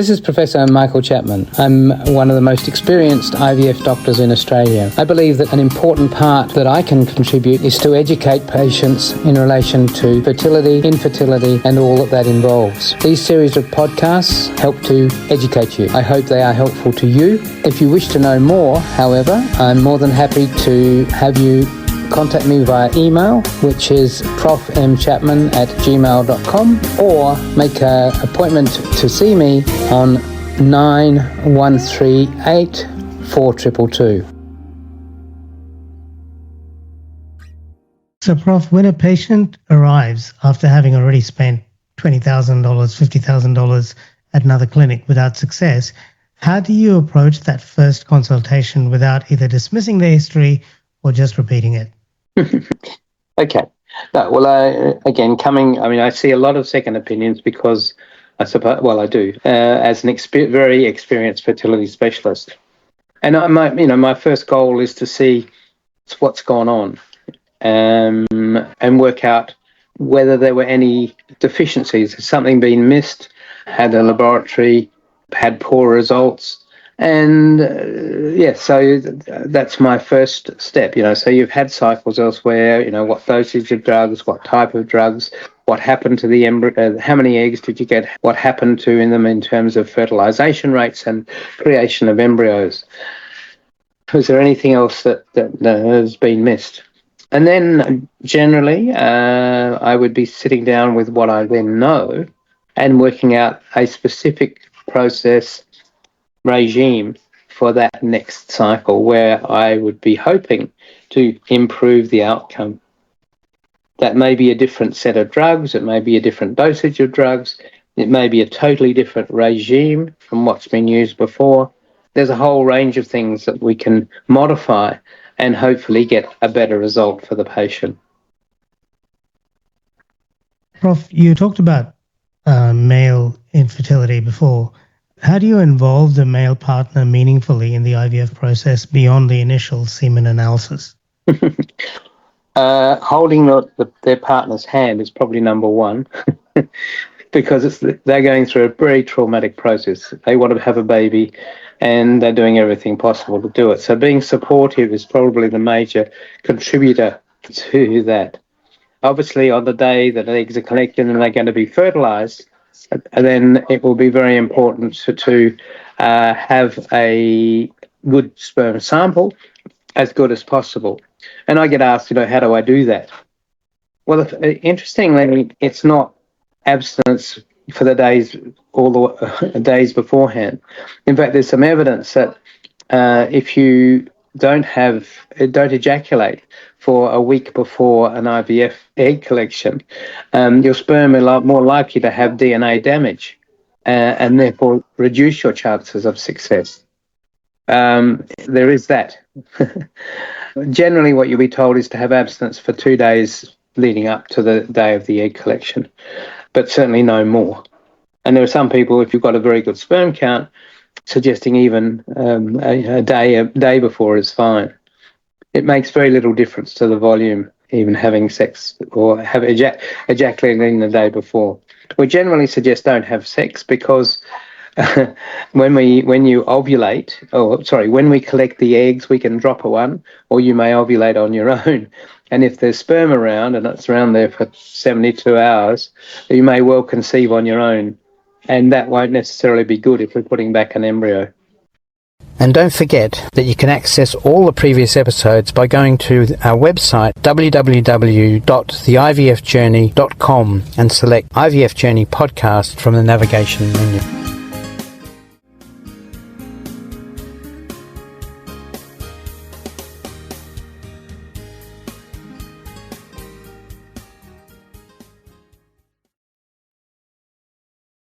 This is Professor Michael Chapman. I'm one of the most experienced IVF doctors in Australia. I believe that an important part that I can contribute is to educate patients in relation to fertility, infertility, and all that involves. These series of podcasts help to educate you. I hope they are helpful to you. If you wish to know more, however, I'm more than happy to have you contact me via email, which is profmchapman@gmail.com, or make an appointment to see me on 9138 4222. So, Prof, when a patient arrives after having already spent $20,000, $50,000 at another clinic without success, how do you approach that first consultation without either dismissing the history or just repeating it? Okay. No, well, I see a lot of second opinions because I do, as an very experienced fertility specialist. And my first goal is to see what's gone on and work out whether there were any deficiencies. Has something been missed? Had a laboratory had poor results? And so that's my first step, So you've had cycles elsewhere, what dosage of drugs, what type of drugs, what happened to the embryo, how many eggs did you get, what happened to in them in terms of fertilization rates and creation of embryos. Was there anything else that has been missed? And then generally, I would be sitting down with what I then know and working out a specific process regime for that next cycle where I would be hoping to improve the outcome. That may be a different set of drugs, it may be a different dosage of drugs, it may be a totally different regime from what's been used before. There's a whole range of things that we can modify and hopefully get a better result for the patient. Prof, you talked about male infertility before. How do you involve the male partner meaningfully in the IVF process beyond the initial semen analysis? Holding their partner's hand is probably number one because they're going through a very traumatic process. They want to have a baby and they're doing everything possible to do it. So being supportive is probably the major contributor to that. Obviously, on the day that eggs are collected and they're going to be fertilized, and then it will be very important to have a good sperm sample, as good as possible. And I get asked, how do I do that? Well, interestingly, it's not abstinence for the days, all the days beforehand. In fact, there's some evidence that if you don't ejaculate for a week before an IVF egg collection, your sperm are more likely to have DNA damage and therefore reduce your chances of success. There is that. Generally, what you'll be told is to have abstinence for 2 days leading up to the day of the egg collection, but certainly no more. And there are some people, if you've got a very good sperm count, suggesting even a day before is fine. It makes very little difference to the volume, even having sex or ejaculating the day before. We generally suggest don't have sex because when we collect the eggs, we can drop one, or you may ovulate on your own. And if there's sperm around and it's around there for 72 hours, you may well conceive on your own. And that won't necessarily be good if we're putting back an embryo. And don't forget that you can access all the previous episodes by going to our website www.theivfjourney.com and select IVF Journey podcast from the navigation menu.